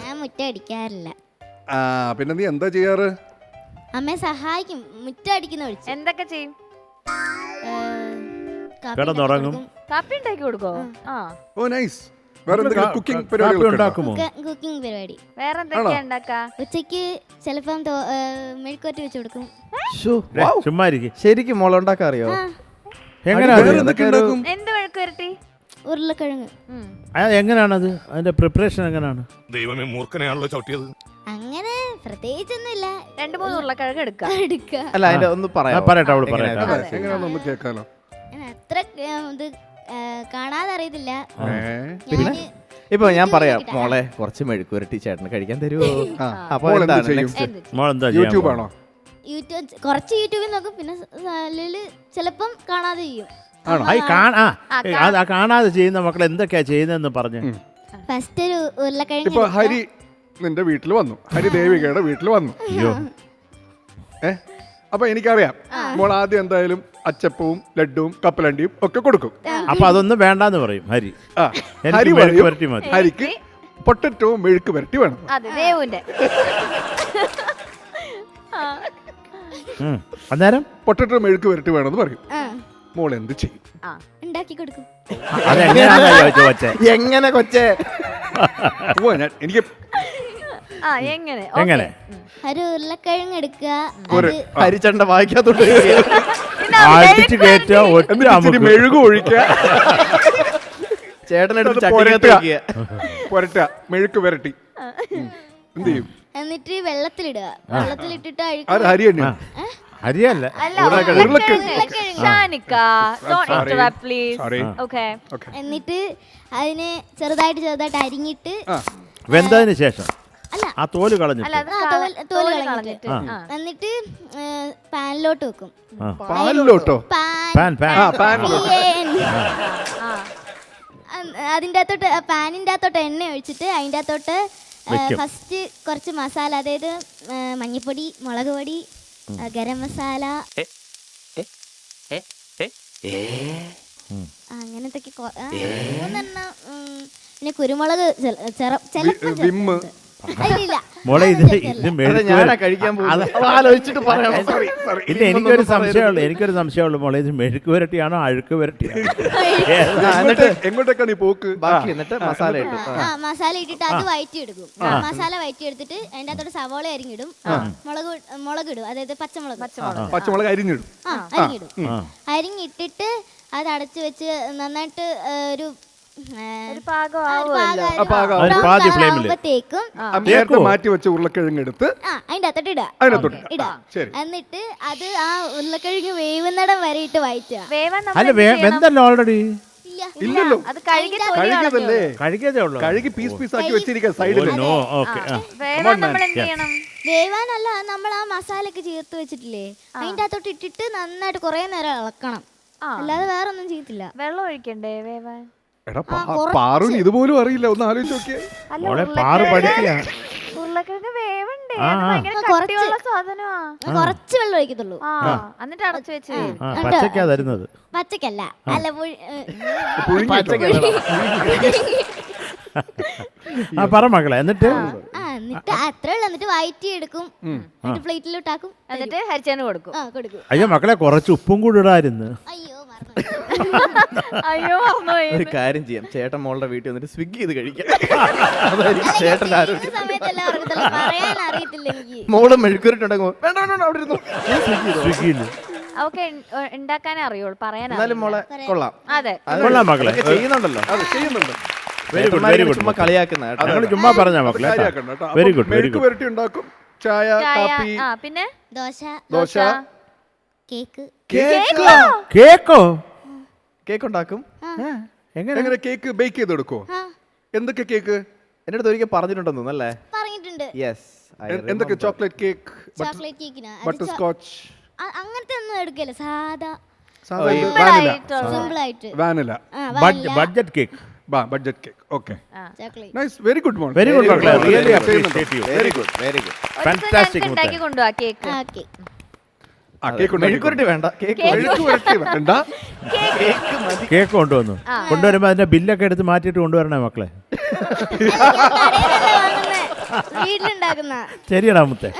ഞാൻ മുറ്റം അടിക്കാറില്ല. പിന്നെ നീ എന്താ ചെയ്യാറ്? അമ്മയെ സഹായിക്കും മുറ്റം അടിക്കുന്ന ഒഴിച്ച്. എന്തൊക്കെ ചെയ്യും? കിടന്നുറങ്ങും. കാപ്പി ഉണ്ടാക്കി കൊടുക്കോ? ഓ നൈസ്. വേറെ എന്തെങ്കിലും കുക്കിംഗ് പരിപാടി ഉണ്ടാക്കുമോ? കുക്കിംഗ് പരിപാടി. വേറെ എന്തൊക്കെയാ ഉണ്ടാക്കാ? ഉച്ചക്ക് ചിലപ്പം മെഴുക്കുവരട്ടി വെച്ച് കൊടുക്കും. ചുമ്മാ ഇരിക്കും. ശരിക്കും മോളുണ്ടാക്കാൻ അറിയോ? എങ്ങനെയാണ് എന്ത് മെഴുക്ക് വരട്ടി? ഉരുളക്കിഴങ്ങ്. എങ്ങനെയാണത്? അതിന്റെ പ്രിപ്പറേഷൻ എങ്ങനെയാണ്? ദൈവമേ മൂർഖനെയാണല്ലോ ചവിട്ടിയത്. അങ്ങനെ പ്രത്യേകിച്ചൊന്നുമില്ല. 2-3 ഉരുളക്കിഴങ്ങ് എടുക്കാം. അല്ല അതിന്റെ ഒന്ന് പറയാം. പറയട്ടെ, അവള് പറയട്ടെ. എങ്ങനെയാണെന്ന് കേൾക്കാലോ. അത്ര ഇത് കാണാതെ അറിയത്തില്ല. പിന്നെ ഇപ്പൊ ഞാൻ പറയാം, മോളെ കുറച്ച് മെഴുക്ക് വരട്ടി ചേട്ടന് കഴിക്കാൻ തരുമോ? അപ്പൊ യൂട്യൂബ് ആണോ? കുറച്ച് യൂട്യൂബിൽ നോക്കും, പിന്നെ ചിലപ്പം കാണാതെ ചെയ്യും. കാണാതെ ചെയ്യുന്ന മക്കൾ എന്തൊക്കെയാ ചെയ്യുന്നതെന്ന് പറഞ്ഞു. ഫസ്റ്റ് ഒരു ഉരുളക്കിഴങ്ങ്. ഇപ്പൊ ഹരി നിന്റെ വീട്ടിൽ വന്നു, ഹരി ദേവികയുടെ വീട്ടിൽ വന്നു. അപ്പൊ എനിക്കറിയാം മോൾ ആദ്യം എന്തായാലും അച്ചപ്പവും ലഡുവും കപ്പലണ്ടിയും ഒക്കെ കൊടുക്കും. അപ്പൊ അതൊന്നും വേണ്ടാന്ന് പറയും ഹരി. ഹരി വരട്ടി മതി. ഹരിക്ക് പൊട്ടറ്റോ മെഴുക്ക് വരട്ടി വേണം. അന്നേരം പൊട്ടറ്റോ മെഴുക്ക് വരട്ടി വേണമെന്ന് പറയും. മോൾ എന്ത് ചെയ്യും? ഉണ്ടാക്കി കൊടുക്കും. എങ്ങനെ കൊച്ചേ? എനിക്ക് എങ്ങനെ ഒരു ഉരുളക്കിഴങ്ങ് എടുക്കുക, ഹരിച്ചണ്ട വായിക്കാത്തോണ്ട് മെഴുക് ഒഴിക്കുക, ചേട്ടനെടുത്ത് പൊരട്ട മെഴുക്ക് വരട്ടി എന്ത് ചെയ്യും? എന്നിട്ട് വെള്ളത്തിലിടുക. വെള്ളത്തിലിട്ടിട്ട് ഹരി തന്നെയാ? ഹരിയല്ല, എന്നിട്ട് അതിനെ ചെറുതായിട്ട് അരിഞ്ഞിട്ട് വെന്തതിന് ശേഷം ആ തോല് കളഞ്ഞു എന്നിട്ട് പാനിലോട്ട് വെക്കും. പാനിലോട്ടോ? അതിൻ്റെ അകത്തോട്ട് പാനിൻ്റെ അകത്തോട്ട് എണ്ണ ഒഴിച്ചിട്ട് അതിൻ്റെ അകത്തോട്ട് ഫസ്റ്റ് കുറച്ച് മസാല, അതായത് മഞ്ഞൾപ്പൊടി, മുളക് പൊടി, ഗരം മസാല, അങ്ങനത്തെ 3 പിന്നെ കുരുമുളക് എനിക്കൊരു സംശയമുള്ളൂ മോളെ, ഇത് മെഴുക്ക് വരട്ടിയാണോ അഴുക്ക് വരട്ടിയാണോ? എങ്ങോട്ടേക്കാണ് ഈ പോക്ക്? മസാല ഇട്ടിട്ട് അത് വഴറ്റിയെടുക്കും. മസാല വഴറ്റിയെടുത്തിട്ട് അതിന്റെ അകത്തോട്ട് സവോള അരിഞ്ഞിടും, മുളക് ഇടും, അതായത് പച്ചമുളക് അരിഞ്ഞിടും. അരിഞ്ഞിട്ടിട്ട് അത് അടച്ചു വെച്ച് നന്നായിട്ട് ഒരു മാറ്റി വെച്ച ഉരുളക്കിഴങ്ങ് എടുത്ത് അതിന്റെ അകത്തോട്ട് ഇടാ. എന്നിട്ട് അത് ആ ഉരുളക്കിഴങ്ങ് വേവുന്നിടം വരെ ഇട്ട് വഴറ്റുക. ഓൾറെഡി ഇല്ലല്ലോ, കഴിക്കതേ ഉള്ളൂ. കഴുകി പീസ് ആക്കി വെച്ചിരിക്കുക സൈഡിൽ. വേവാനല്ല, നമ്മൾ ആ മസാല ഒക്കെ ചേർത്ത് വെച്ചിട്ടില്ലേ, അതിന്റെ അകത്തോട്ട് ഇട്ടിട്ട് നന്നായിട്ട് കുറെ നേരം ഇളക്കണം. അല്ലാതെ വേറെ ഒന്നും ചെയ്യത്തില്ല. വെള്ളം ഒഴിക്കണ്ടേ വേവാൻ? എടാ പാറുന് ഇതുപോലും അറിയില്ല, ഒന്ന് ആലോചിച്ച് നോക്കിയേ. ഉരുളക്കിഴങ്ങ് വേവണ്ടേ? കുറച്ച് വെള്ളം ഒഴിക്കത്തുള്ളൂ. എന്നിട്ട് അടച്ചു വെച്ച് പച്ചക്കാ തരുന്നത്. പച്ചക്കല്ല, അല്ല പറ മക്കളെ. എന്നിട്ട് അത്രേ ഉള്ളൂ. എന്നിട്ട് വയറ്റി എടുക്കും, എന്നിട്ട് പ്ലേറ്റിലോട്ടാക്കും, എന്നിട്ട് ഹരിച്ചാന് കൊടുക്കും. അയ്യോ മക്കളെ, കുറച്ച് ഉപ്പും കൂടി ഇടായിരുന്നു. അയ്യോ ഒരു കാര്യം ചെയ്യാം, ചേട്ടൻ മോളുടെ വീട്ടിൽ വന്നിട്ട് സ്വിഗ്ഗി ചെയ്ത് കഴിക്കാം. ചേട്ടൻ ആരോഗ്യം മോള് മെഴുക്കുരുട്ടുണ്ടാകുമോ? വേണ്ട അവിടെ ഇരുന്നു സ്വിഗ്ഗിയിൽ. അവക്ക് ഉണ്ടാക്കാനേ അറിയുള്ളൂ, പറയാനും മോളെ കൊള്ളാം. അതെ കൊള്ളാം മക്കളെ, ചെയ്യുന്നുണ്ടല്ലോ. ചുമ്മാ കളിയാക്കുന്ന ചുമ്മാ പറഞ്ഞ മക്കളെ. Very good, very good. വരട്ടി ഉണ്ടാക്കും, ചായ, കാപ്പി, പിന്നെ ദോശ, കേക്ക്. കേക്കോ? കേക്ക് ഉണ്ടാക്കും. എങ്ങനെ കേക്ക് ബേക്ക് ചെയ്തെടുക്കോ? എന്തൊക്കെ കേക്ക്? എന്റെ അടുത്ത് ഒരിക്കൽ പറഞ്ഞിട്ടുണ്ടെന്ന് തോന്നല്ലേ? പറഞ്ഞിട്ടുണ്ട്. യെസ്. എന്തൊക്കെ? ചോക്ലേറ്റ് കേക്ക്, ബട്ടർ സ്കോച്ച്, അങ്ങനത്തെ ഒന്നും എടുക്കില്ല, സാധാ vanilla, budget cake. Budget cake. Okay, nice, very good മോൾ, വെരി ഗുഡ് മക്കളെ, really appreciate you. Very good, very good, fantastic. ഉണ്ടാക്കി കൊണ്ടുവാ കേക്ക്. മെഴുക്കുരുട്ടി വേണ്ട, കേക്ക് കൊണ്ടുവന്നു. കൊണ്ടുവരുമ്പോ അതിന്റെ ബില്ലൊക്കെ എടുത്ത് മാറ്റിയിട്ട് കൊണ്ടുവരണേ മക്കളെ. വീട്ടിലുണ്ടാക്കുന്ന ശരിയടാ മുത്തേ